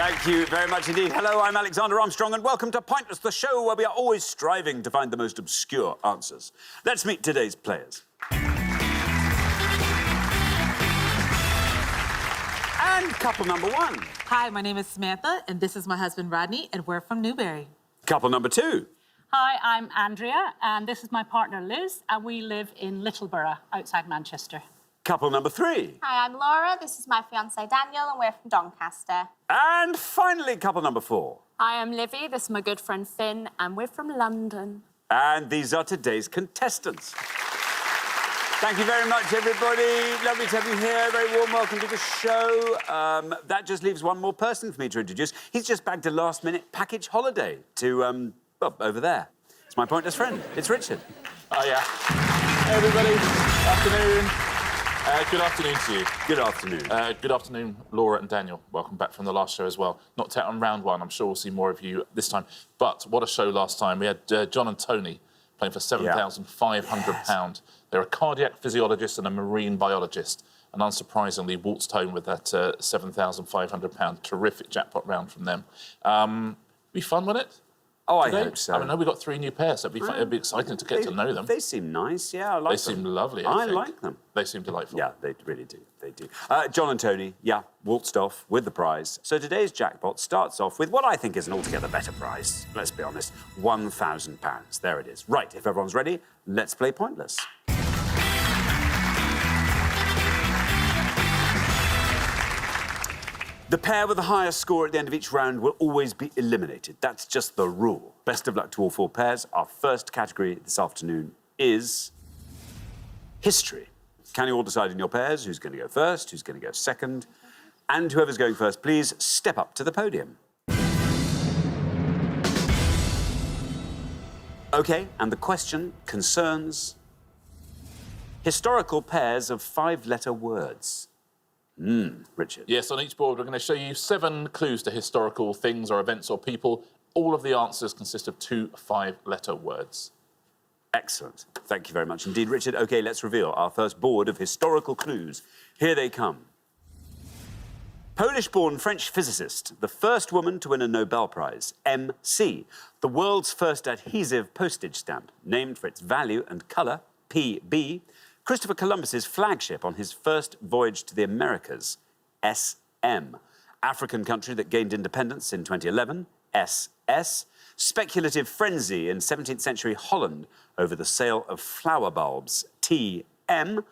Thank you very much indeed. Hello, I'm Alexander Armstrong, and welcome to Pointless, the show where we are always striving to find the most obscure answers. Let's meet today's players. And couple number one. Hi, my name is Samantha, and this is my husband, Rodney, and we're from Newbury. Couple number two. Hi, I'm Andrea, and this is my partner, Liz, and we live in Littleborough, outside Manchester. Couple number three. Hi, I'm Laura. This is my fiancé Daniel, and we're from Doncaster. And finally, couple number four. Hi, I'm Livy. This is my good friend Finn, and we're from London. And these are today's contestants. Thank you very much, everybody. Lovely to have you here. Very warm welcome to the show. That just leaves one more person for me to introduce. He's just bagged a last-minute package holiday to, well, over there. It's my pointless friend. It's Richard. Oh, yeah. Hey, everybody. Afternoon. Good afternoon to you. Good afternoon. Good afternoon, Laura and Daniel. Welcome back from the last show as well. Knocked out on round one. I'm sure we'll see more of you this time. But what a show last time. We had John and Tony playing for £7,500. Yes. They're a cardiac physiologist and a marine biologist. And unsurprisingly, waltzed home with that £7,500 terrific jackpot round from them. Be fun, wouldn't it? Oh, I hope so. I know we've got 3 new pairs, so it'd be exciting to get to know them. They seem nice, yeah, I like them. They seem lovely, I like them. They seem delightful. Yeah, they really do, they do. John and Tony, yeah, waltzed off with the prize. So today's jackpot starts off with what I think is an altogether better prize, let's be honest, £1,000. There it is. Right, if everyone's ready, let's play Pointless. The pair with the highest score at the end of each round will always be eliminated. That's just the rule. Best of luck to all 4 pairs. Our first category this afternoon is history. Can you all decide in your pairs who's going to go first, who's going to go second? And whoever's going first, please step up to the podium. OK, and the question concerns historical pairs of 5-letter words. Richard. Yes, on each board we're going to show you 7 clues to historical things or events or people. All of the answers consist of 2 5-letter words. Excellent. Thank you very much indeed, Richard. OK, let's reveal our first board of historical clues. Here they come. Polish-born French physicist, the first woman to win a Nobel Prize. MC, the world's first adhesive postage stamp, named for its value and colour. PB, Christopher Columbus's flagship on his first voyage to the Americas. SM, African country that gained independence in 2011. SS, speculative frenzy in 17th century Holland over the sale of flower bulbs. TM,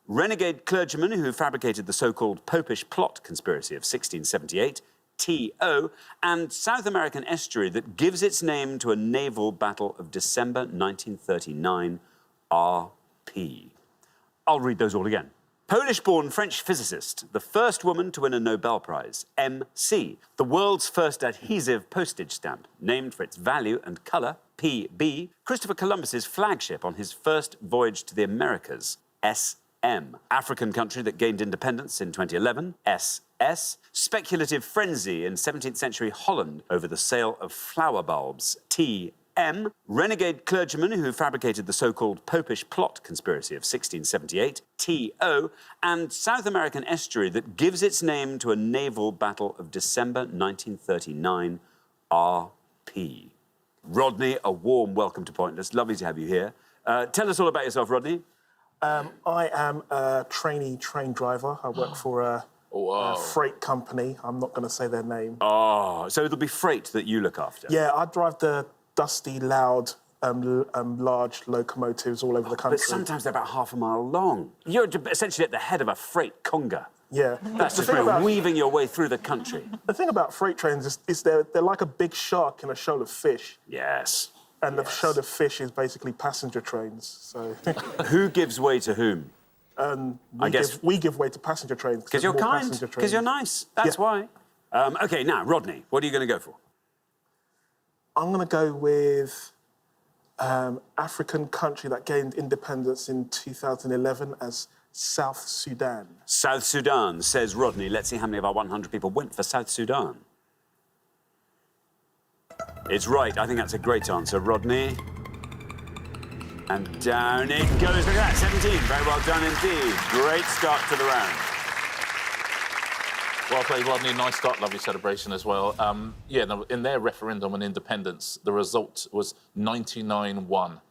renegade clergyman who fabricated the so-called Popish plot conspiracy of 1678. TO, and South American estuary that gives its name to a naval battle of December 1939. RP. I'll read those all again. Polish-born French physicist, the first woman to win a Nobel Prize. MC, the world's first adhesive postage stamp, named for its value and colour. PB, Christopher Columbus's flagship on his first voyage to the Americas. SM, African country that gained independence in 2011. SS, speculative frenzy in 17th century Holland over the sale of flower bulbs. TM, renegade clergyman who fabricated the so-called Popish plot conspiracy of 1678. TO, and South American estuary that gives its name to a naval battle of December 1939. RP. Rodney, a warm welcome to Pointless. Lovely to have you here. Tell us all about yourself, Rodney. I am a trainee train driver. I work for a freight company. I'm not going to say their name. Oh, so it'll be freight that you look after? Yeah, I drive the dusty, loud, large locomotives all over the country. But sometimes they're about half a mile long. You're essentially at the head of a freight conga. Yeah. That's just weaving your way through the country. The thing about freight trains is they're like a big shark in a shoal of fish. Yes. And the shoal of fish is basically passenger trains, so... Who gives way to whom? We give way to passenger trains. Because you're kind, because you're nice. That's why. OK, now, Rodney, what are you going to go for? I'm going to go with African country that gained independence in 2011 as South Sudan. South Sudan, says Rodney. Let's see how many of our 100 people went for South Sudan. It's right. I think that's a great answer, Rodney. And down it goes. Look at that, 17. Very well done indeed. Great start to the round. Well played, Rodney. Nice start, lovely celebration as well. Yeah, no, in their referendum on independence, the result was 99-1.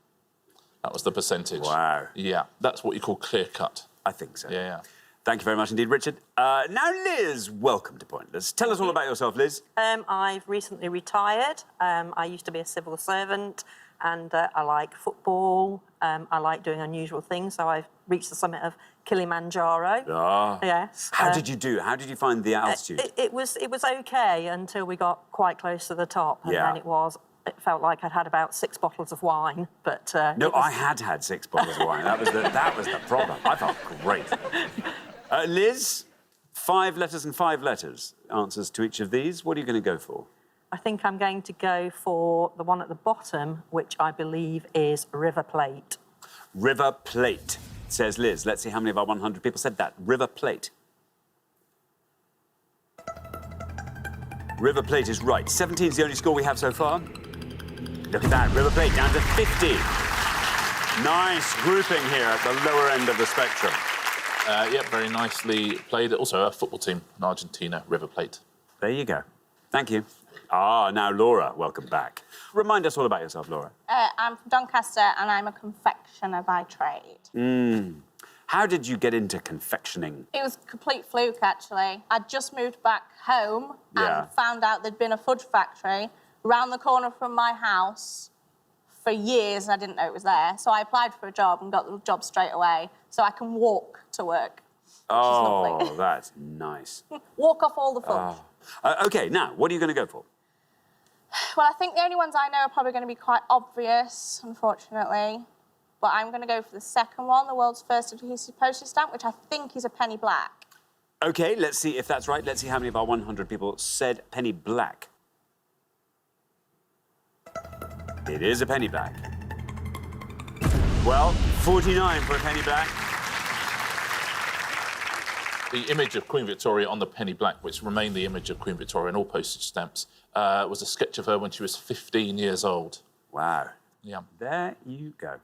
That was the percentage. Wow. Yeah, that's what you call clear-cut. I think so. Yeah. Thank you very much indeed, Richard. Now, Liz, welcome to Pointless. Tell us all about yourself, Liz. I've recently retired. I used to be a civil servant, and I like football. I like doing unusual things, so I've reached the summit of Kilimanjaro. Ah. Yes. How did you do? How did you find the altitude? It was OK until we got quite close to the top, and Yeah. then it felt like I'd had about 6 bottles of wine, but... No, I had 6 bottles of wine. That was the problem. I felt great. Liz, 5 letters and 5 letters. Answers to each of these. What are you going to go for? I think I'm going to go for the one at the bottom, which I believe is River Plate. River Plate, says Liz. Let's see how many of our 100 people said that. River Plate. River Plate is right. 17 is the only score we have so far. Look at that, River Plate down to 50. Nice grouping here at the lower end of the spectrum. Yep, very nicely played. Also, a football team in Argentina, River Plate. There you go. Thank you. Now, Laura, welcome back. Remind us all about yourself, Laura. I'm from Doncaster and I'm a confectioner by trade. How did you get into confectioning? It was a complete fluke, actually. I'd just moved back home Yeah. and found out there'd been a fudge factory round the corner from my house for years and I didn't know it was there. So I applied for a job and got the job straight away so I can walk to work. Oh, lovely. that's nice. Walk off all the fudge. OK, now, what are you going to go for? Well, I think the only ones I know are probably going to be quite obvious, unfortunately. But I'm going to go for the second one, the world's first adhesive postage stamp, which I think is a penny black. OK, let's see if that's right. Let's see how many of our 100 people said penny black. It is a penny black. Well, 49 for a penny black. The image of Queen Victoria on the penny black, which remained the image of Queen Victoria in all postage stamps, was a sketch of her when she was 15 years old. Wow. Yeah. There you go.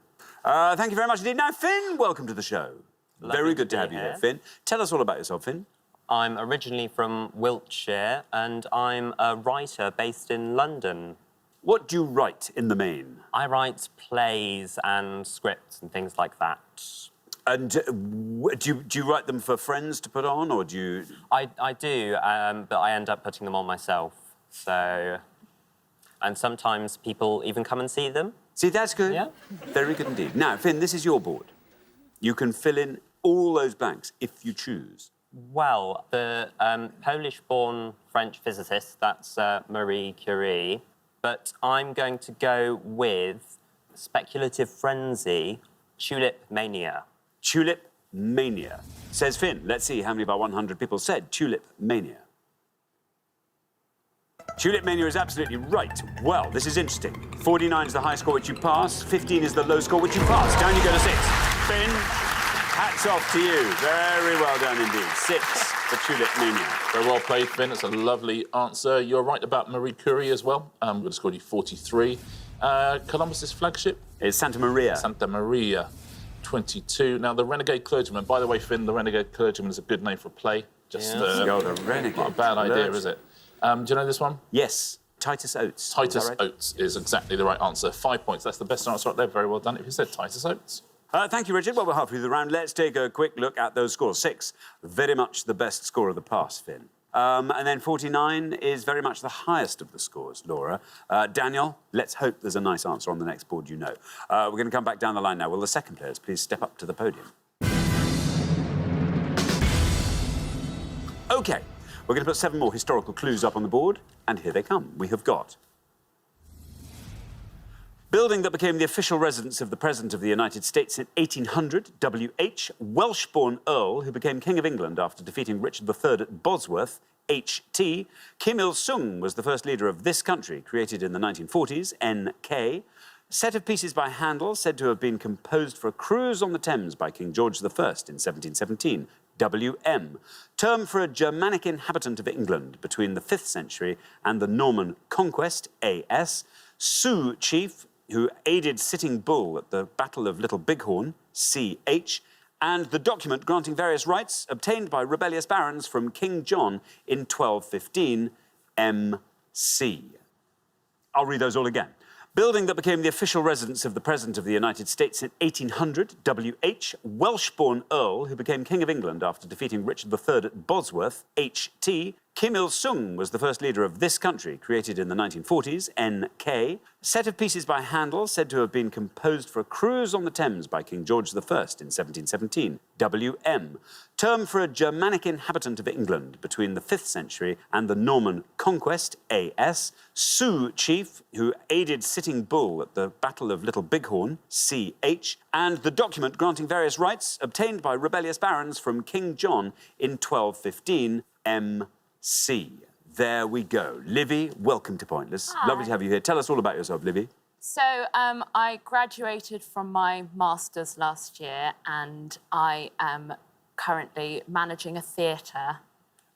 Thank you very much indeed. Now, Finn, welcome to the show. Very good to have you here, Finn. Tell us all about yourself, Finn. I'm originally from Wiltshire and I'm a writer based in London. What do you write in the main? I write plays and scripts and things like that. And do you write them for friends to put on, or do you...? I do, but I end up putting them on myself, so... And sometimes people even come and see them. See, that's good. Yeah. Very good indeed. Now, Finn, this is your board. You can fill in all those blanks if you choose. Well, the Polish-born French physicist, that's Marie Curie, but I'm going to go with speculative frenzy, tulip mania. Tulip mania, says Finn. Let's see how many of our 100 people said tulip mania. Tulip mania is absolutely right. Well, this is interesting. 49 is the high score which you pass. 15 is the low score which you pass. Down you go to 6. Finn, hats off to you. Very well done indeed. 6 for tulip mania. Very well played, Finn. It's a lovely answer. You're right about Marie Curie as well. I'm going to score you 43. Columbus's flagship? It's Santa Maria. Santa Maria, 22. Now, the Renegade Clergyman. By the way, Finn, the Renegade Clergyman is a good name for a play. Just the Renegade. Not a bad idea, is it? Do you know this one? Yes, Titus Oates. Titus right? Oates is exactly the right answer. 5 points. That's the best answer right there. Very well done. If you said Titus Oates. Thank you, Richard. Well, we're halfway through the round. Let's take a quick look at those scores. 6, very much the best score of the past, Finn. And then 49 is very much the highest of the scores, Laura. Daniel, let's hope there's a nice answer on the next board you know. We're going to come back down the line now. Will the second players please step up to the podium? OK, we're going to put 7 more historical clues up on the board, and here they come. We have got... Building that became the official residence of the President of the United States in 1800, W.H., Welsh-born Earl, who became King of England after defeating Richard III at Bosworth, H.T. Kim Il-sung was the first leader of this country, created in the 1940s, N.K. Set of pieces by Handel, said to have been composed for a cruise on the Thames by King George I in 1717, W.M. Term for a Germanic inhabitant of England between the 5th century and the Norman Conquest, A.S. Sioux chief, who aided Sitting Bull at the Battle of Little Bighorn, C.H., and the document granting various rights obtained by rebellious barons from King John in 1215, MC. I'll read those all again. Building that became the official residence of the President of the United States in 1800, W.H., Welsh-born Earl, who became King of England after defeating Richard III at Bosworth, H.T., Kim Il-sung was the first leader of this country, created in the 1940s, N.K. Set of pieces by Handel, said to have been composed for a cruise on the Thames by King George I in 1717, W.M. Term for a Germanic inhabitant of England between the 5th century and the Norman Conquest, A.S. Sioux chief, who aided Sitting Bull at the Battle of Little Bighorn, C.H. And the document granting various rights obtained by rebellious barons from King John in 1215, M.C. There we go. Livy, welcome to Pointless. Hi. Lovely to have you here. Tell us all about yourself, Livy. So I graduated from my master's last year and I am currently managing a theatre.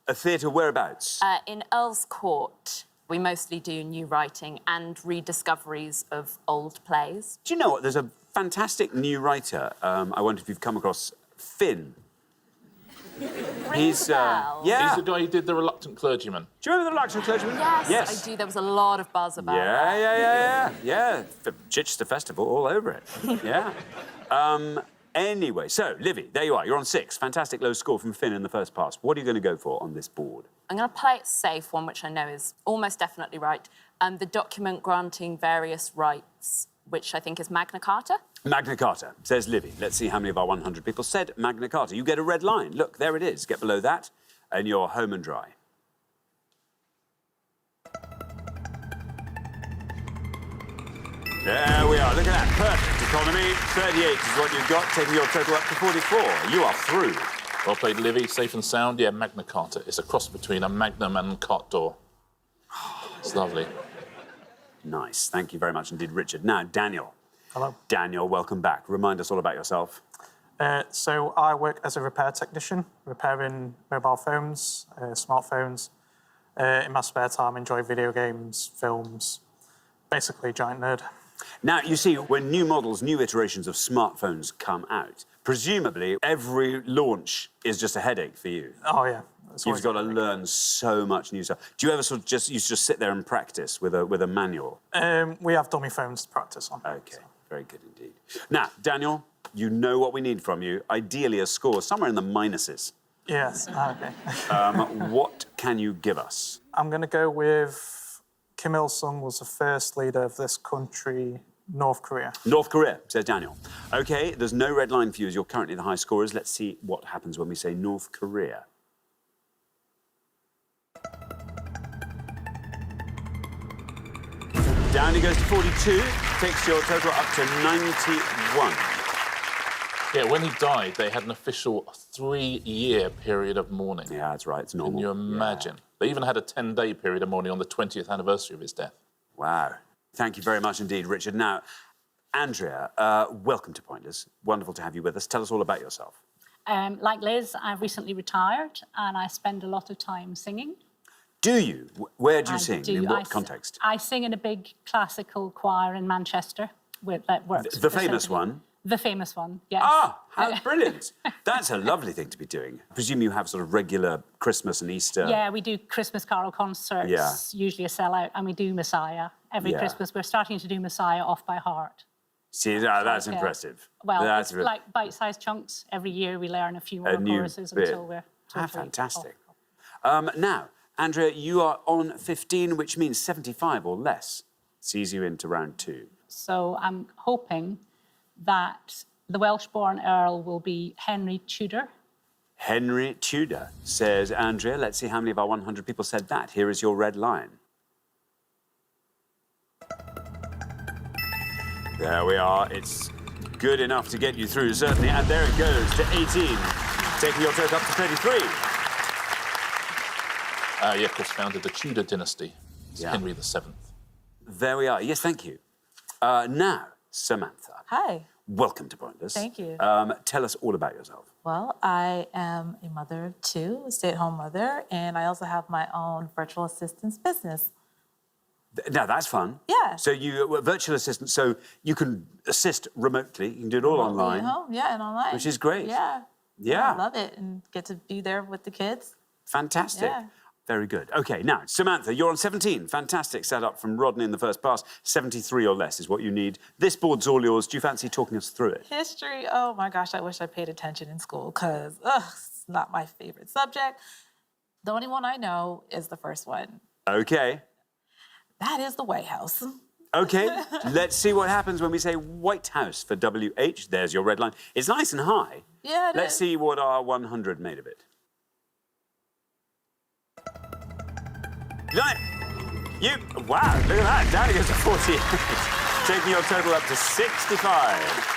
A theatre whereabouts? In Earl's Court. We mostly do new writing and rediscoveries of old plays. Do you know what? There's a fantastic new writer. I wonder if you've come across Finn. Rings a bell. yeah. He's the guy who did The Reluctant Clergyman. Do you remember the Reluctant Clergyman? Yes, I do. There was a lot of buzz about that. Yeah. Chichester Festival all over it. Yeah. Anyway, so, Livy, there you are. You're on 6. Fantastic low score from Finn in the first pass. What are you going to go for on this board? I'm going to play it safe, one which I know is almost definitely right. The document granting various rights, which I think is Magna Carta. Magna Carta, says Livy. Let's see how many of our 100 people said Magna Carta. You get a red line. Look, there it is. Get below that, and you're home and dry. There we are. Look at that. Perfect economy. 38 is what you've got, taking your total up to 44. You are through. Well played, Livy. Safe and sound. Yeah, Magna Carta. It's a cross between a Magnum and Carte d'Or. It's lovely. Nice. Thank you very much indeed, Richard. Now, Daniel. Hello. Daniel, welcome back. Remind us all about yourself. So I work as a repair technician, repairing mobile phones, smartphones. In my spare time, I enjoy video games, films, basically giant nerd. Now, you see, when new models, new iterations of smartphones come out, presumably every launch is just a headache for you. Oh, yeah. You've got to learn so much new stuff. Do you ever sort of just sit there and practice with a manual? We have dummy phones to practice on. OK, very good indeed. Now, Daniel, you know what we need from you. Ideally, a score somewhere in the minuses. Yes, OK. What can you give us? I'm going to go with Kim Il-sung was the first leader of this country, North Korea. North Korea, says Daniel. OK, there's no red line for you as you're currently the high scorers. Let's see what happens when we say North Korea. Down he goes to 42, takes your total up to 91. Yeah, when he died, they had an official 3-year period of mourning. Yeah, that's right, it's normal. Can you imagine? Yeah. They even had a 10-day period of mourning on the 20th anniversary of his death. Wow. Thank you very much indeed, Richard. Now, Andrea, welcome to Pointless. Wonderful to have you with us. Tell us all about yourself. Like Liz, I've recently retired and I spend a lot of time singing. Do you? Where do you sing? Do. In what context? I sing in a big classical choir in Manchester that works. The famous one? The famous one, yes. Ah, how brilliant. That's a lovely thing to be doing. I presume you have sort of regular Christmas and Easter. Yeah, we do Christmas carol concerts, usually a sellout, and we do Messiah every Christmas. We're starting to do Messiah off by heart. See, that's impressive. Well, that's it's like bite-sized chunks. Every year we learn a few more choruses until we're totally fantastic. Now, Andrea, you are on 15, which means 75 or less. Sees you into round 2. So I'm hoping that the Welsh-born Earl will be Henry Tudor. Henry Tudor, says Andrea. Let's see how many of our 100 people said that. Here is your red line. There we are. It's good enough to get you through, certainly. And there it goes to 18, taking your total up to 33. Yeah, of course, founded the Tudor dynasty. It's Henry VII. There we are. Yes, thank you. Now, Samantha. Hi. Welcome to Pointless. Thank you. Tell us all about yourself. Well, I am a mother of 2, a stay-at-home mother, and I also have my own virtual assistance business. Now, that's fun. Yeah. So you were virtual assistant, so you can assist remotely. You can do it all Remotely online. at home, yeah, and online. Which is great. Yeah. Yeah. I love it and get to be there with the kids. Fantastic. Yeah. Very good. OK, now, Samantha, you're on 17. Fantastic setup from Rodney in the first pass. 73 or less is what you need. This board's all yours. Do you fancy talking us through it? History, oh my gosh, I wish I paid attention in school because it's not my favorite subject. The only one I know is the first one. OK. That is the White House. OK, let's see what happens when we say White House for WH. There's your red line. It's nice and high. Yeah, Let's see what our 100 made of it. Wow, look at that. Down it goes to 48. Taking your total up to 65.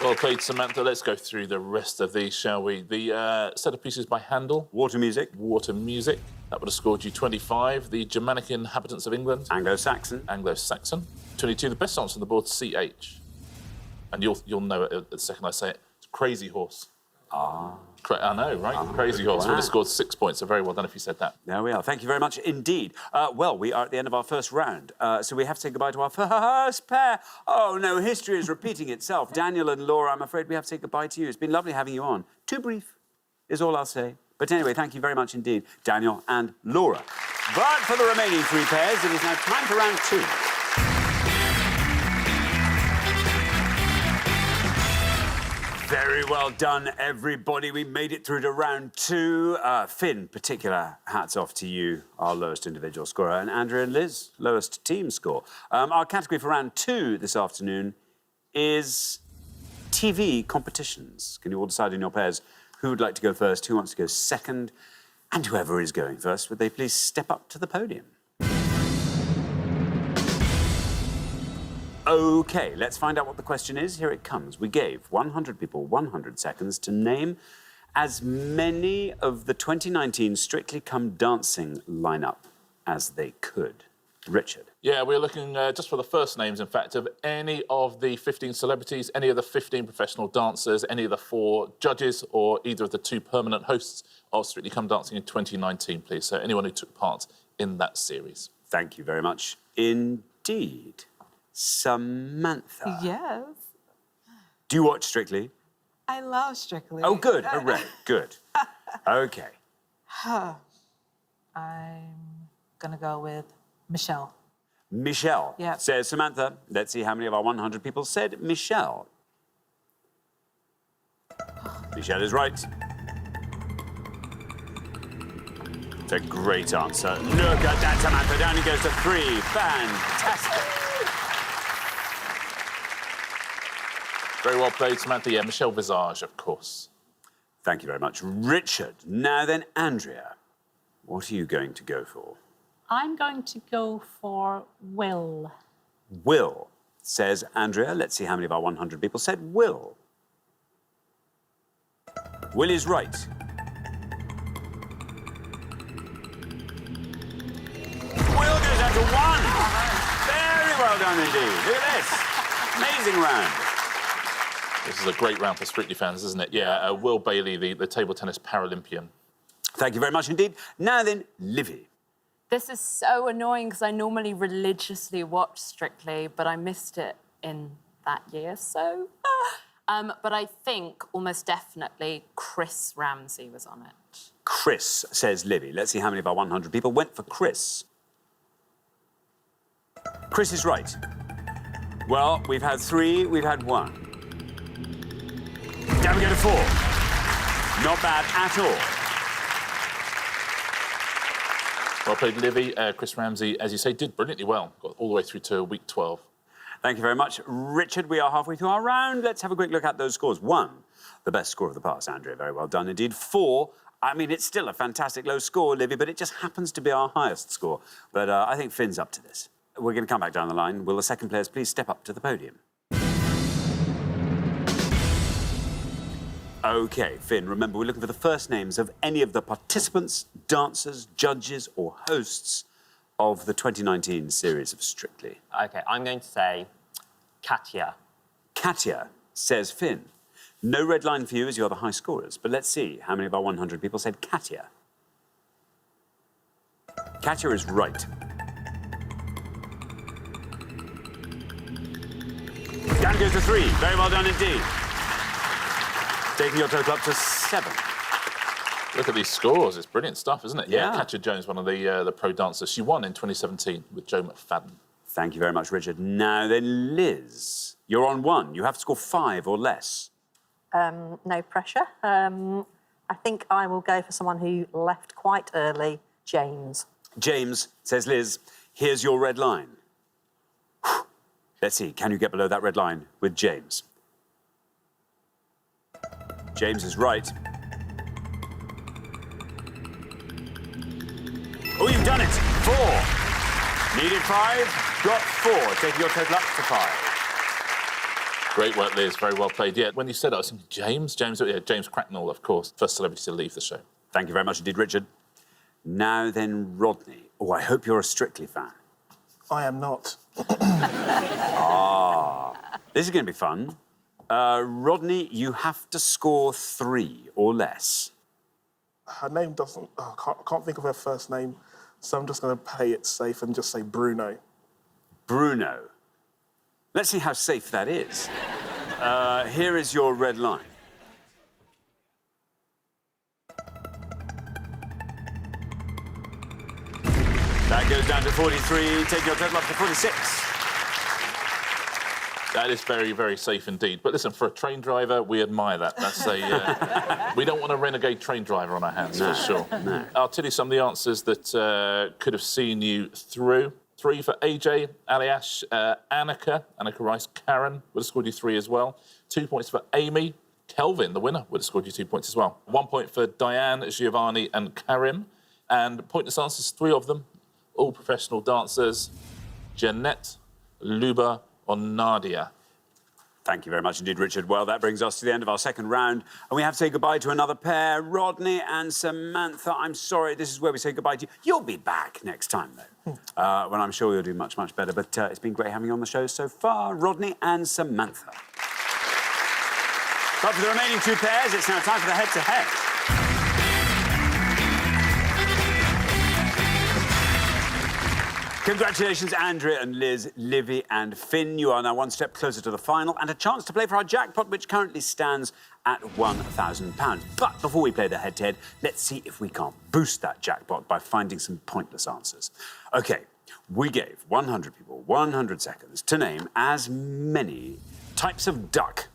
Well played, Samantha. Let's go through the rest of these, shall we? The set of pieces by Handel. Water music. Water music. That would have scored you 25. The Germanic inhabitants of England. Anglo-Saxon. Anglo-Saxon. 22. The best answer on the board, CH. And you'll know it the second I say it. It's Crazy Horse. I know, right? Crazy Horse. Wow. Would have scored 6 points, so very well done if you said that. There we are. Thank you very much indeed. Well, we are at the end of our first round, so we have to say goodbye to our first pair. Oh, no, history is repeating itself. Daniel and Laura, I'm afraid we have to say goodbye to you. It's been lovely having you on. Too brief is all I'll say. But anyway, thank you very much indeed, Daniel and Laura. But for the remaining three pairs, it is now time for round two. Very well done, everybody. We made it through to round two. Finn, particular hats off to you, our lowest individual scorer, and Andrea and Liz, lowest team score. Our category for round two this afternoon is TV competitions. Can you all decide in your pairs who would like to go first, who wants to go second, and whoever is going first, would they please step up to the podium? OK, let's find out what the question is. Here it comes. We gave 100 people 100 seconds to name as many of the 2019 Strictly Come Dancing lineup as they could. Richard. Yeah, we're looking just for the first names, in fact, of any of the 15 celebrities, any of the 15 professional dancers, any of the 4 judges, or either of the 2 permanent hosts of Strictly Come Dancing in 2019, please. So anyone who took part in that series. Thank you very much indeed. Samantha. Yes. Do you watch Strictly? I love Strictly. Oh, good. Hooray. Good. OK. I'm going to go with Michelle. Michelle, Yep. says Samantha. Let's see how many of our 100 people said Michelle. Michelle is right. It's a great answer. Look at that, Samantha. Down it goes to 3. Fantastic. Very well played, Samantha. Yeah, Michelle Visage, of course. Thank you very much, Richard. Now then, Andrea, what are you going to go for? I'm going to go for Will. Will, says Andrea. Let's see how many of our 100 people said Will. Will is right. Will goes down to 1. Very well done indeed. Look at this. Amazing round. This is a great round for Strictly fans, isn't it? Yeah, Will Bailey, the table tennis Paralympian. Thank you very much indeed. Now then, Livy. This is so annoying because I normally religiously watch Strictly, but I missed it in that year, so... but I think almost definitely Chris Ramsey was on it. Chris, says Livy. Let's see how many of our 100 people went for Chris. Chris is right. Well, we've had 3, we've had 1. Down we go to 4. Not bad at all. Well played, Livy. Chris Ramsey, as you say, did brilliantly well. Got all the way through to week 12. Thank you very much. Richard, we are halfway through our round. Let's have a quick look at those scores. 1, the best score of the pass, Andrea. Very well done indeed. 4, I mean, it's still a fantastic low score, Livy, but it just happens to be our highest score. But I think Finn's up to this. We're going to come back down the line. Will the second players please step up to the podium? OK, Finn, remember, we're looking for the first names of any of the participants, dancers, judges or hosts of the 2019 series of Strictly. OK, I'm going to say Katya. Katya, says Finn. No red line for you as you're the high scorers, but let's see how many of our 100 people said Katya. Katya is right. Dan goes to 3. Very well done indeed. Taking your total up to 7. Look at these scores. It's brilliant stuff, isn't it? Yeah. Katja Jones, one of the pro dancers. She won in 2017 with Joe McFadden. Thank you very much, Richard. Now then, Liz, you're on 1. You have to score 5 or less. No pressure. I think I will go for someone who left quite early, James. James, says Liz, here's your red line. Let's see, can you get below that red line with James? James is right. Oh, you've done it! 4. Needed 5, got 4, taking your total up to 5. Great work, Liz. Very well played. Yeah, when you said that, I was thinking, James, James Cracknell, of course. First celebrity to leave the show. Thank you very much indeed, Richard. Now then, Rodney. Oh, I hope you're a Strictly fan. I am not. This is going to be fun. Rodney, you have to score 3 or less. Her name doesn't... Oh, I can't think of her first name, so I'm just going to play it safe and just say Bruno. Bruno. Let's see how safe that is. Here is your red line. That goes down to 43, taking your total up to 46. That is very, very safe indeed. But listen, for a train driver, we admire that. That's a... we don't want a renegade train driver on our hands, for sure. No. I'll tell you some of the answers that could have seen you through. 3 for AJ, Aliash, Annika Rice, Karen would have scored you 3 as well. 2 points for Amy. Kelvin, the winner, would have scored you 2 points as well. 1 point for Diane, Giovanni and Karim. And pointless answers, 3 of them, all professional dancers. Jeanette, Luba or Nadia. Thank you very much indeed, Richard. Well, that brings us to the end of our second round, and we have to say goodbye to another pair, Rodney and Samantha. I'm sorry, this is where we say goodbye to you. You'll be back next time, though, when I'm sure you'll do much, much better. But it's been great having you on the show so far, Rodney and Samantha. But for the remaining 2 pairs, it's now time for the head-to-head. Congratulations, Andrea and Liz, Livy and Finn. You are now 1 step closer to the final and a chance to play for our jackpot, which currently stands at £1,000. But before we play the head-to-head, let's see if we can't boost that jackpot by finding some pointless answers. OK, we gave 100 people 100 seconds to name as many types of duck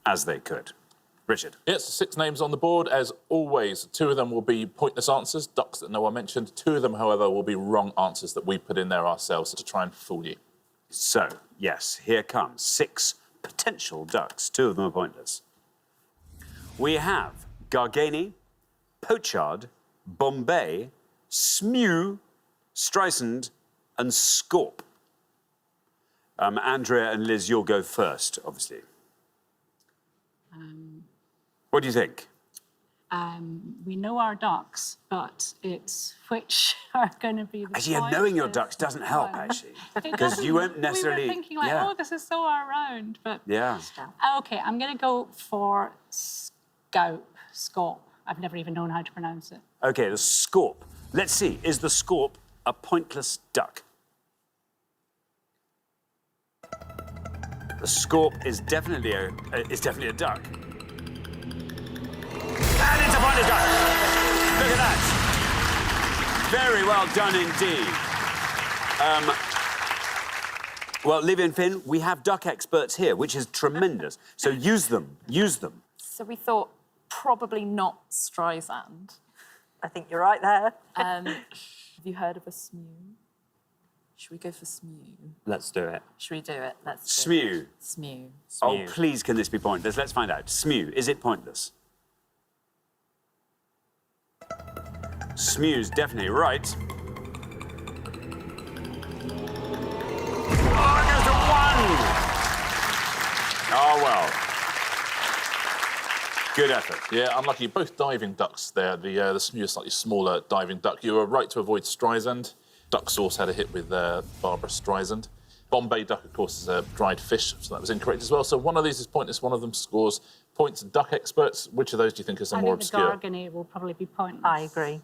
as they could. Richard. Yes, 6 names on the board, as always. 2 of them will be pointless answers, ducks that no one mentioned. 2 of them, however, will be wrong answers that we put in there ourselves to try and fool you. So, yes, here comes 6 potential ducks. 2 of them are pointless. We have Gargani, Pochard, Bombay, Smew, Streisand and Scorp. Andrea and Liz, you'll go first, obviously. What do you think? We know our ducks, but it's which are going to be the Actually, knowing your ducks doesn't help, actually. Because you won't necessarily... We were thinking, like, oh, this is so our round, but... Yeah. OK, I'm going to go for Scorp. I've never even known how to pronounce it. OK, the Scorp. Let's see, is the Scorp a pointless duck? The Scorp is definitely a duck. And it's a pointless duck. Look at that. Very well done indeed. Well, Livy and Finn, we have duck experts here, which is tremendous. So use them. Use them. So we thought probably not Streisand. I think you're right there. Have you heard of a Smew? Should we go for Smew? Let's do it. Should we do it? Let's do Smew. it. Smew. Oh, please, can this be pointless? Let's find out. Smew, is it pointless? Smew's definitely right. Oh, it goes to 1! Oh, well. Good effort. Yeah, unlucky. Both diving ducks there. The Smew is slightly smaller diving duck. You were right to avoid Streisand. Duck Sauce had a hit with Barbara Streisand. Bombay duck, of course, is a dried fish, so that was incorrect as well. So one of these is pointless, one of them scores points. Duck experts, which of those do you think is the more obscure? I think the Gargany will probably be pointless. I agree.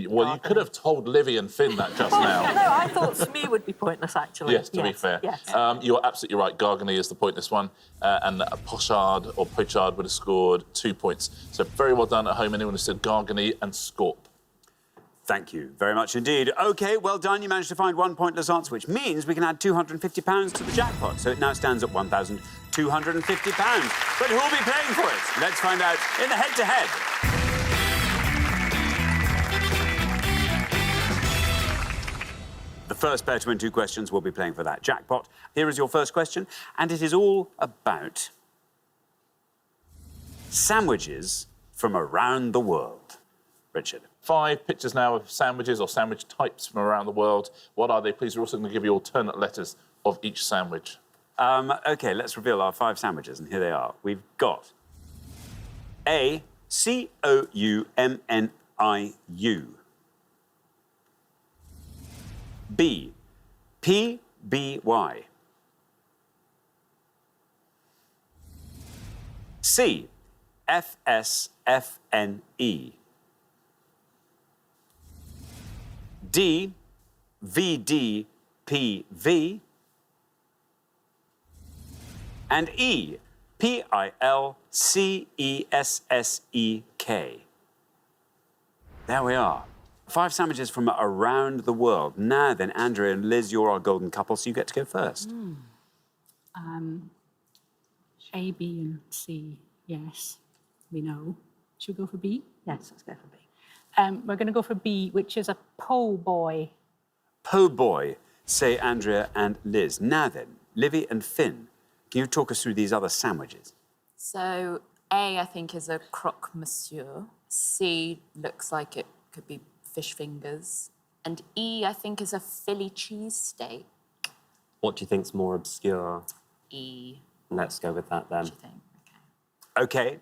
Well, you could have told Livy and Finn that just now. No, I thought Smee would be pointless, actually. Yes, to be fair. Yes. You're absolutely right. Gargany is the pointless one. And Pochard or Pochard would have scored 2 points. So very well done at home, anyone who said Gargany and Scorp. Thank you very much indeed. OK, well done. You managed to find one pointless answer, which means we can add £250 to the jackpot. So it now stands at £1,250. But who will be paying for it? Let's find out in the head-to-head. The first pair to win 2 questions will be playing for that jackpot. Here is your first question, and it is all about sandwiches from around the world. Richard. 5 pictures now of sandwiches or sandwich types from around the world. What are they, please? We're also going to give you alternate letters of each sandwich. OK, let's reveal our 5 sandwiches, and here they are. We've got A, C-O-U-M-N-I-U. B, P-B-Y. C, F-S-F-N-E. D, V-D-P-V. And E, P-I-L-C-E-S-S-E-K. There we are. 5 sandwiches from around the world. Now then, Andrea and Liz, you're our golden couple, so you get to go first. A, B and C, yes, we know. Should we go for B? Yes, let's go for B. We're going to go for B, which is a po' boy. Po' boy, say Andrea and Liz. Now then, Livy and Finn, can you talk us through these other sandwiches? So A, I think, is a croque monsieur. C looks like it could be fish fingers. And E, I think, is a Philly cheesesteak. What do you think's more obscure? E. Let's go with that then. What do you think? Okay. OK,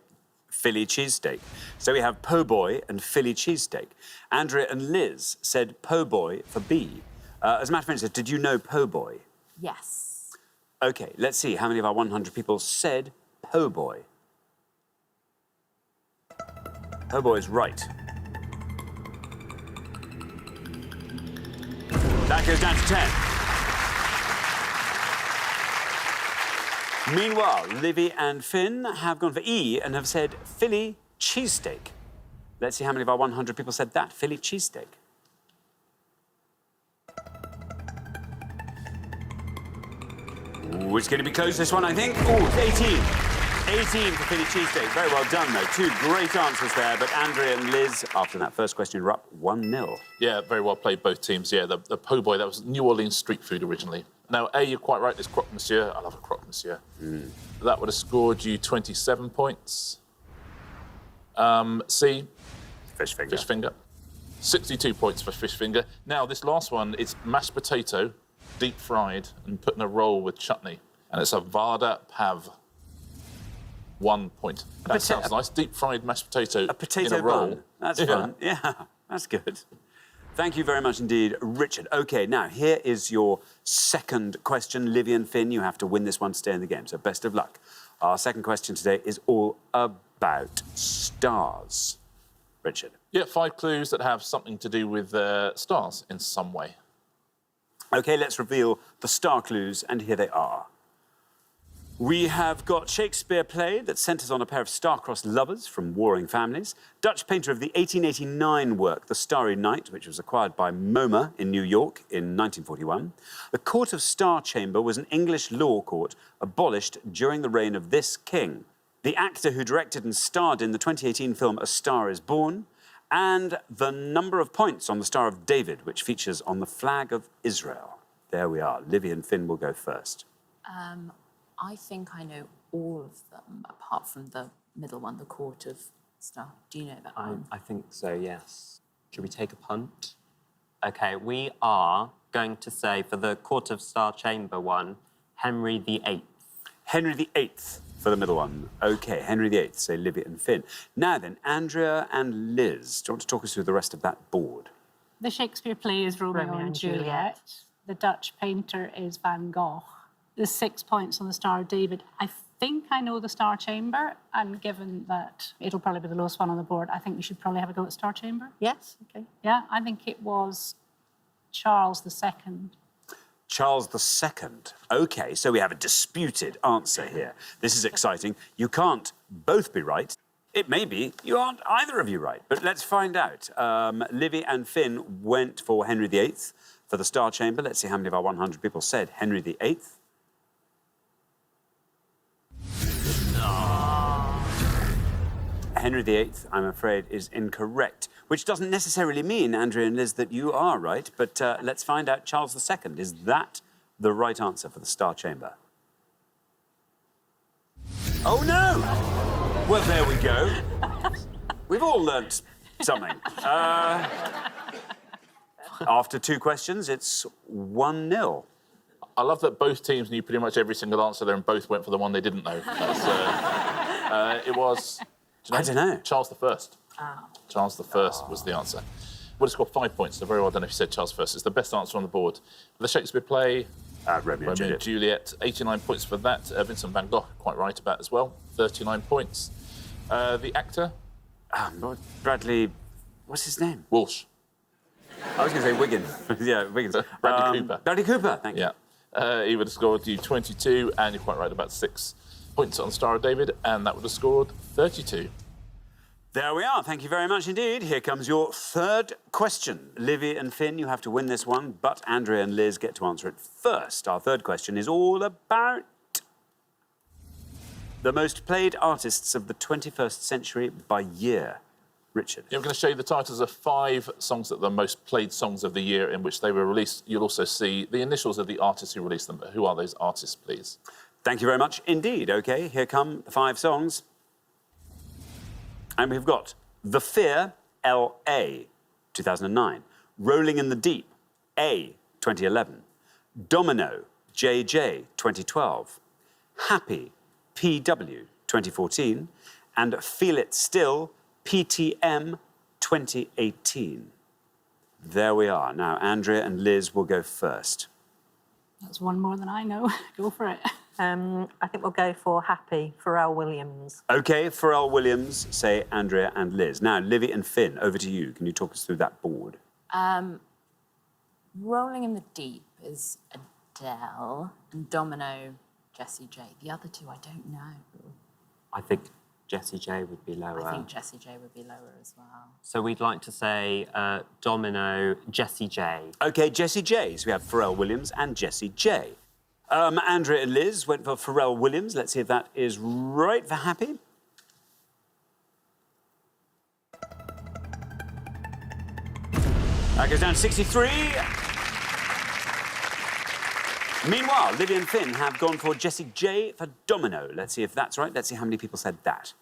Philly cheesesteak. So we have po' boy and Philly cheesesteak. Andrea and Liz said po' boy for B. As a matter of fact, did you know po' boy? Yes. OK, let's see how many of our 100 people said po' boy. Po' boy is right. That goes down to 10. Meanwhile, Livy and Finn have gone for E and have said Philly cheesesteak. Let's see how many of our 100 people said that, Philly cheesesteak. Ooh, it's going to be close, this one, I think. Ooh, it's 18. 18 for Philly cheesesteak. Very well done, though. 2 great answers there. But Andrea and Liz, after that first question, are up 1-0. Yeah, very well played, both teams. Yeah, the po' boy, that was New Orleans street food originally. Now, A, you're quite right, there's croque monsieur. I love a croque monsieur. That would have scored you 27 points. C, Fish finger. fish finger. 62 points for fish finger. Now, this last one is mashed potato, deep fried, and put in a roll with chutney. And it's a vada pav. 1 point. That sounds nice. Deep fried mashed potato A potato in a roll. bun. That's fun. Yeah, that's good. Thank you very much indeed, Richard. OK, now, here is your second question. Livy and Finn, you have to win this one to stay in the game, so best of luck. Our second question today is all about stars. Richard. Yeah, 5 clues that have something to do with stars in some way. OK, let's reveal the star clues, and here they are. We have got Shakespeare play that centres on a pair of star-crossed lovers from warring families. Dutch painter of the 1889 work, The Starry Night, which was acquired by MoMA in New York in 1941. The Court of Star Chamber was an English law court abolished during the reign of this king. The actor who directed and starred in the 2018 film A Star is Born. And the number of points on the Star of David, which features on the flag of Israel. There we are. Livy and Finn will go first. I think I know all of them, apart from the middle one, the Court of Star. Do you know that one? I think so, yes. Should we take a punt? OK, we are going to say, for the Court of Star Chamber one, Henry VIII. Henry VIII for the middle one. OK, Henry VIII, say Livy and Finn. Now then, Andrea and Liz, do you want to talk us through the rest of that board? The Shakespeare play is Romeo and Juliet. The Dutch painter is Van Gogh. There's 6 points on the Star of David. I think I know the Star Chamber, and given that it'll probably be the lowest one on the board, I think we should probably have a go at Star Chamber. Yes, okay. Yeah, I think it was Charles II. Charles II. OK, so we have a disputed answer here. This is exciting. You can't both be right. It may be you aren't either of you right, but let's find out. Livy and Finn went for Henry VIII for the Star Chamber. Let's see how many of our 100 people said Henry VIII. Henry VIII, I'm afraid, is incorrect, which doesn't necessarily mean, Andrea and Liz, that you are right, but let's find out Charles II. Is that the right answer for the Star Chamber? Oh, no! Well, there we go. We've all learnt something. After 2 questions, it's 1-0. I love that both teams knew pretty much every single answer there and both went for the one they didn't know. It was... I don't know. Charles I. Oh. Charles I was the answer. Would have scored 5 points, so very well done if you said Charles I. It's the best answer on the board. The Shakespeare play, Romeo and Juliet, 89 points for that. Vincent van Gogh, quite right about as well, 39 points. The actor? Bradley, what's his name? Walsh. I was going to say Wiggins. Yeah, Wiggins. Bradley Cooper. Bradley Cooper, thank you. Yeah. He would have scored you 22, and you're quite right about 6 points on Star of David, and that would have scored 32. There we are. Thank you very much indeed. Here comes your third question. Livy and Finn, you have to win this one, but Andrea and Liz get to answer it first. Our third question is all about the most played artists of the 21st century by year. Richard. Yeah, I'm going to show you the titles of 5 songs that are the most played songs of the year in which they were released. You'll also see the initials of the artists who released them, but who are those artists, please? Thank you very much indeed. OK, here come the 5 songs. And we've got The Fear, L.A., 2009. Rolling in the Deep, A, 2011. Domino, J.J., 2012. Happy, P.W., 2014. And Feel It Still, PTM, 2018. There we are. Now, Andrea and Liz will go first. That's one more than I know. Go for it. I think we'll go for Happy, Pharrell Williams. OK, Pharrell Williams, say Andrea and Liz. Now, Livy and Finn, over to you. Can you talk us through that board? Rolling in the Deep is Adele, and Domino, Jessie J. The other 2, I don't know. I think Jessie J would be lower. I think Jessie J would be lower as well. So we'd like to say Domino, Jessie J. OK, Jessie J. So we have Pharrell Williams and Jessie J. Andrea and Liz went for Pharrell Williams. Let's see if that is right for Happy. That goes down to 63. Meanwhile, Livy and Finn have gone for Jessie J for Domino. Let's see if that's right. Let's see how many people said that.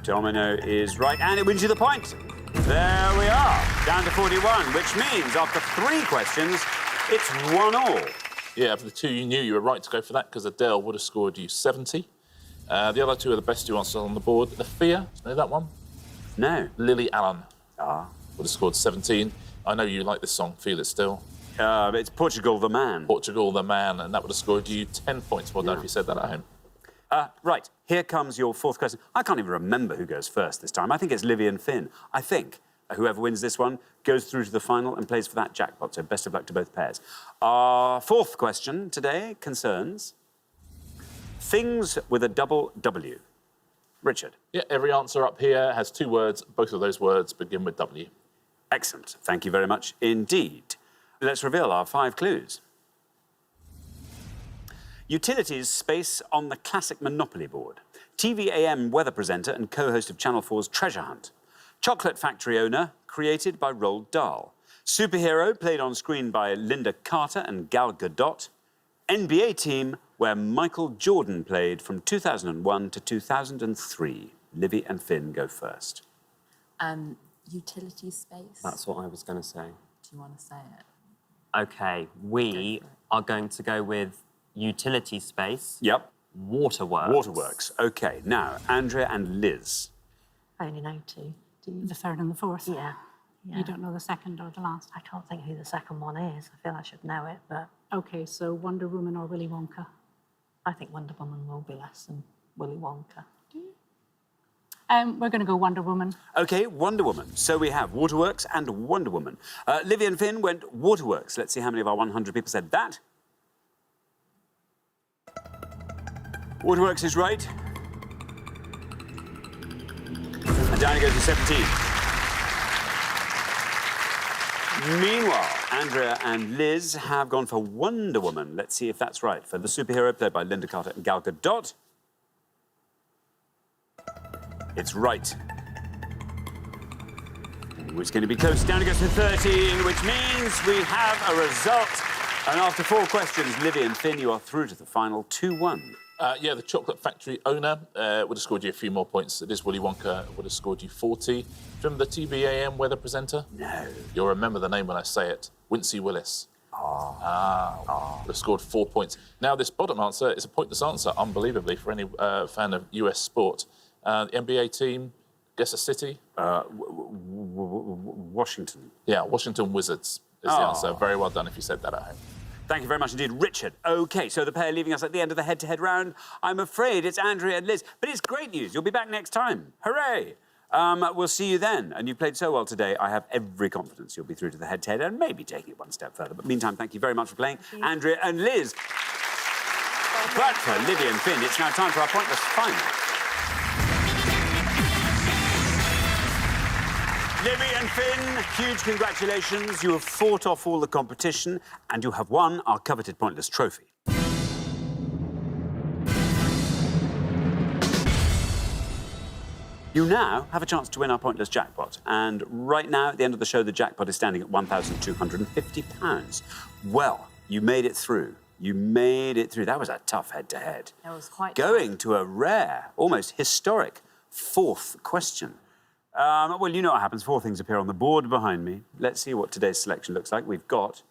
Domino is right, and it wins you the point. There we are, down to 41, which means after 3 questions, it's 1-1. Yeah, for the 2 you knew, you were right to go for that because Adele would have scored you 70. The other 2 are the best 2 answers on the board. The Fear, know that one? No. Lily Allen would have scored 17. I know you like this song, Feel It Still. It's Portugal the Man. Portugal the Man, and that would have scored you 10 points. Well done if you said that at home. Right, here comes your 4th question. I can't even remember who goes first this time. I think it's Livy and Finn. I think whoever wins this one goes through to the final and plays for that jackpot, so best of luck to both pairs. Our 4th question today concerns things with a double W. Richard. Yeah, every answer up here has 2 words. Both of those words begin with W. Excellent. Thank you very much indeed. Let's reveal our 5 clues. Utilities space on the classic Monopoly board. TV-AM weather presenter and co-host of Channel 4's Treasure Hunt. Chocolate factory owner, created by Roald Dahl. Superhero, played on screen by Linda Carter and Gal Gadot. NBA team, where Michael Jordan played from 2001 to 2003. Livy and Finn go first. Utility space. That's what I was going to say. Do you want to say it? OK, we are going to go with utility space. Yep. Waterworks. Waterworks. OK, now, Andrea and Liz. I only know 2. Do you? The 3rd and the 4th. Yeah. You don't know the 2nd or the last. I can't think who the second one is. I feel I should know it, but OK, so Wonder Woman or Willy Wonka? I think Wonder Woman will be less than Willy Wonka. We're going to go Wonder Woman. OK, Wonder Woman. So we have Waterworks and Wonder Woman. Livy and Finn went Waterworks. Let's see how many of our 100 people said that. Waterworks is right. And down he goes to 17. Meanwhile, Andrea and Liz have gone for Wonder Woman. Let's see if that's right. For the superhero played by Linda Carter and Gal Gadot. It's right. It's going to be close. Down it goes to 13, which means we have a result. And after 4 questions, Livy and Finn, you are through to the final 2-1. Yeah, the chocolate factory owner would have scored you a few more points. It is Willy Wonka would have scored you 40. Remember the TVAM weather presenter? No. You'll remember the name when I say it. Wincy Willis. Would have scored 4 points. Now, this bottom answer is a pointless answer, unbelievably, for any fan of US sport. The NBA team, guess a city? Washington. Yeah, Washington Wizards is the answer. Very well done if you said that at home. Thank you very much indeed, Richard. OK, so the pair leaving us at the end of the head-to-head round, I'm afraid it's Andrea and Liz. But it's great news. You'll be back next time. Hooray! We'll see you then. And you've played so well today, I have every confidence you'll be through to the head-to-head and maybe taking it one step further. But meantime, thank you very much for playing, Andrea and Liz. But for Livy and Finn, it's now time for our pointless final. Livy and Finn, huge congratulations. You have fought off all the competition and you have won our coveted pointless trophy. You now have a chance to win our pointless jackpot. And right now, at the end of the show, the jackpot is standing at £1,250. Well, you made it through. You made it through. That was a tough head-to-head. It was quite Going to a rare, almost historic 4th question. Well, you know what happens. 4 things appear on the board behind me. Let's see what today's selection looks like. We've got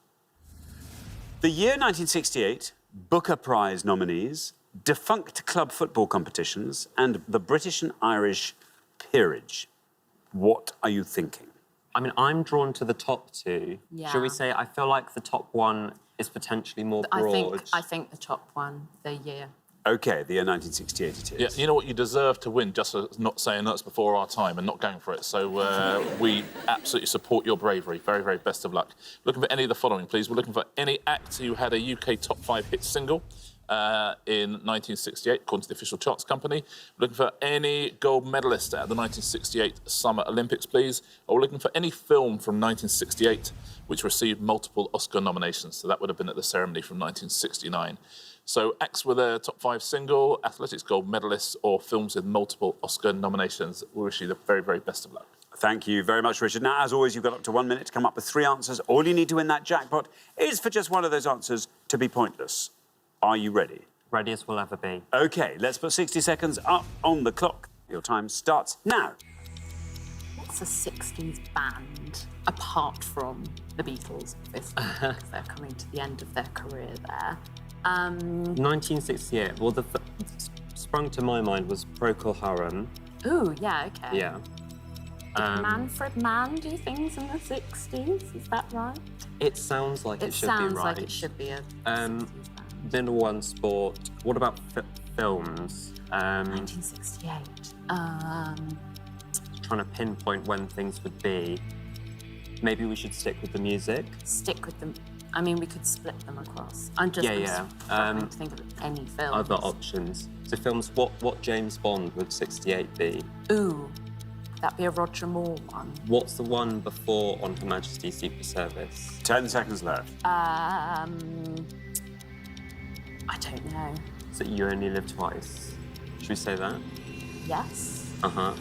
the year 1968 Booker Prize nominees, defunct club football competitions, and the British and Irish peerage. What are you thinking? I mean, I'm drawn to the top 2. Yeah. Shall we say I feel like the top 1 is potentially more broad? I think the top one, the year. OK, the year 1968 it is. Yeah, you know what? You deserve to win just for not saying that's before our time and not going for it. So we absolutely support your bravery. Very, very best of luck. Looking for any of the following, please. We're looking for any act who had a UK top 5 hit single in 1968, according to the official charts company. We're looking for any gold medalist at the 1968 Summer Olympics, please. Or we're looking for any film from 1968 which received multiple Oscar nominations. So that would have been at the ceremony from 1969. So acts with a top 5 single, athletics gold medalists, or films with multiple Oscar nominations. We wish you the very, very best of luck. Thank you very much, Richard. Now, as always, you've got up to 1 minute to come up with 3 answers. All you need to win that jackpot is for just one of those answers to be pointless. Are you ready? Ready as we'll ever be. OK, let's put 60 seconds up on the clock. Your time starts now. What's a 60s band, apart from the Beatles, obviously, because they're coming to the end of their career there. 1968. Well, the sprung to my mind was Procol Harum. Ooh, yeah, OK. Yeah. Did Manfred Mann do things in the 60s? Is that right? It sounds like it should be right. It sounds like it should be a 60s band. Then one sport. What about films? 1968. Trying to pinpoint when things would be. Maybe we should stick with the music. Stick with them. I mean, we could split them across. I'm just struggling to think of any films. Other options. So films, what James Bond would 68 be? Ooh, could that be a Roger Moore one? What's the one before On Her Majesty's Secret Service? 10 seconds left. I don't know. So You Only Live Twice. Should we say that? Yes. Uh-huh.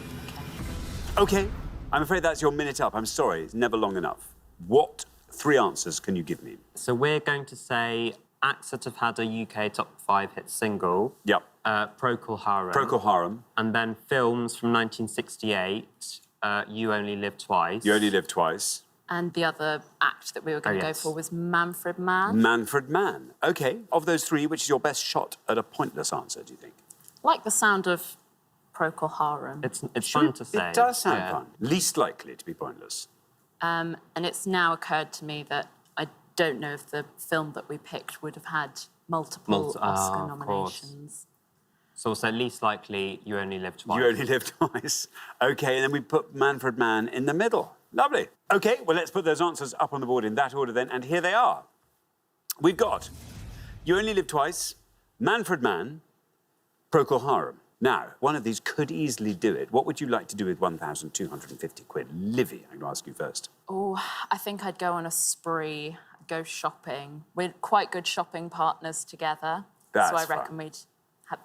OK, I'm afraid that's your minute up. I'm sorry, it's never long enough. What 3 answers can you give me? So we're going to say acts that have had a UK top 5 hit single. Yep. Procol Harum. Procol Harum. And then films from 1968, You Only Live Twice. You Only Live Twice. And the other act that we were going to go for was Manfred Mann. Manfred Mann. OK, of those 3, which is your best shot at a pointless answer, do you think? Like the sound of Procol Harum. It's fun to say. It does sound fun. Least likely to be pointless. And it's now occurred to me that I don't know if the film that we picked would have had multiple Oscar of course. nominations. So also least likely, You Only Live Twice. You Only Live Twice. OK, and then we put Manfred Mann in the middle. Lovely. OK, well, let's put those answers up on the board in that order then, and here they are. We've got You Only Live Twice, Manfred Mann, Procol Harum. Now, one of these could easily do it. What would you like to do with 1,250 quid? Livy, I'm going to ask you first. Oh, I think I'd go on a spree, go shopping. We're quite good shopping partners together. That's so I fun. reckon we'd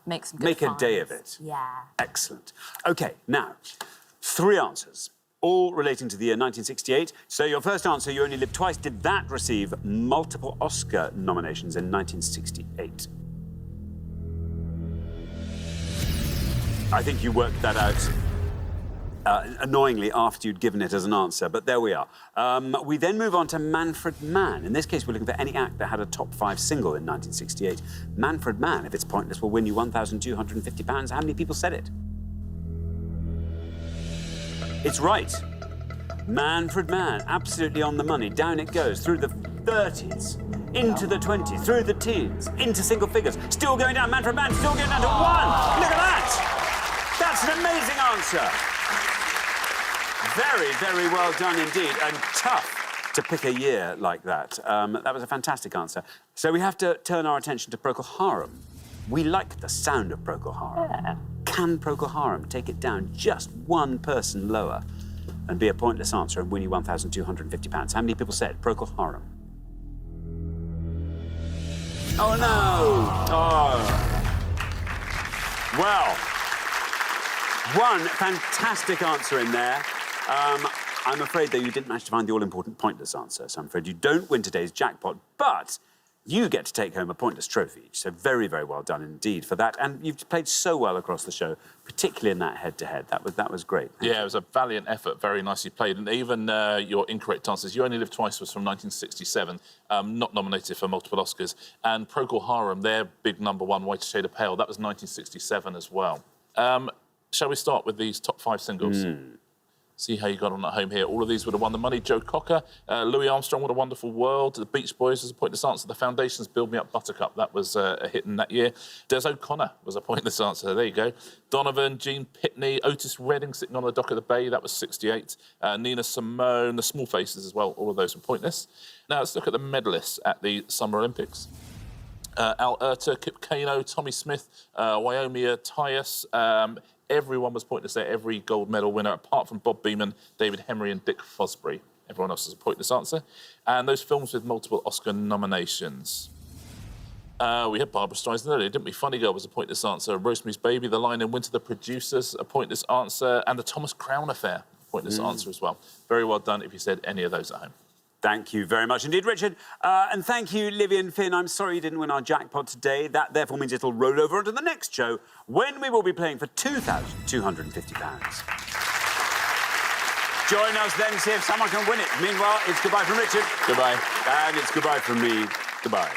make some good Make a day finds. of it. Yeah. Excellent. OK, now, 3 answers, all relating to the year 1968. So your first answer, You Only Live Twice, did that receive multiple Oscar nominations in 1968? I think you worked that out annoyingly after you'd given it as an answer, but there we are. We then move on to Manfred Mann. In this case, we're looking for any act that had a top 5 single in 1968. Manfred Mann, if it's pointless, will win you £1,250. How many people said it? It's right. Manfred Mann, absolutely on the money. Down it goes, through the 30s, into the 20s, through the teens, into single figures. Still going down, Manfred Mann, still going down to 1. Look at that! That's an amazing answer. Very, very well done indeed, and tough to pick a year like that. That was a fantastic answer. So we have to turn our attention to Procol Harum. We like the sound of Procol Harum. Yeah. Can Procol Harum take it down just 1 person lower and be a pointless answer and win you £1,250? How many people said Procol Harum? Oh, no! Oh. Well, one fantastic answer in there. I'm afraid, though, you didn't manage to find the all-important pointless answer, so I'm afraid you don't win today's jackpot, but you get to take home a pointless trophy each, so very, very well done indeed for that. And you've played so well across the show, particularly in that head-to-head. That was great. Thank you. It was a valiant effort, very nicely played. And even your incorrect answers, You Only Live Twice was from 1967, not nominated for multiple Oscars. And Procol Harum, their big #1, Whiter Shade of Pale, that was 1967 as well. Shall we start with these top 5 singles? See how you got on at home here. All of these would have won the money. Joe Cocker, Louis Armstrong, What a Wonderful World. The Beach Boys was a pointless answer. The Foundations, Build Me Up Buttercup. That was a hit in that year. Des O'Connor was a pointless answer. There you go. Donovan, Gene Pitney, Otis Redding, Sitting on the Dock of the Bay. That was 68. Nina Simone, The Small Faces as well. All of those were pointless. Now let's look at the medalists at the Summer Olympics. Al Urter, Kip Keino, Tommy Smith, Wyomia Tyus. Everyone was pointless there, every gold medal winner, apart from Bob Beamon, David Henry and Dick Fosbury. Everyone else is a pointless answer. And those films with multiple Oscar nominations. We had Barbra Streisand earlier, didn't we? Funny Girl was a pointless answer. Rosemary's Baby, The Lion in Winter, The Producers, a pointless answer. And The Thomas Crown Affair, pointless answer as well. Very well done if you said any of those at home. Thank you very much indeed, Richard. And thank you, Livy and Finn. I'm sorry you didn't win our jackpot today. That therefore means it'll roll over onto the next show when we will be playing for £2,250. Join us then, see if someone can win it. Meanwhile, it's goodbye from Richard. Goodbye. And it's goodbye from me. Goodbye.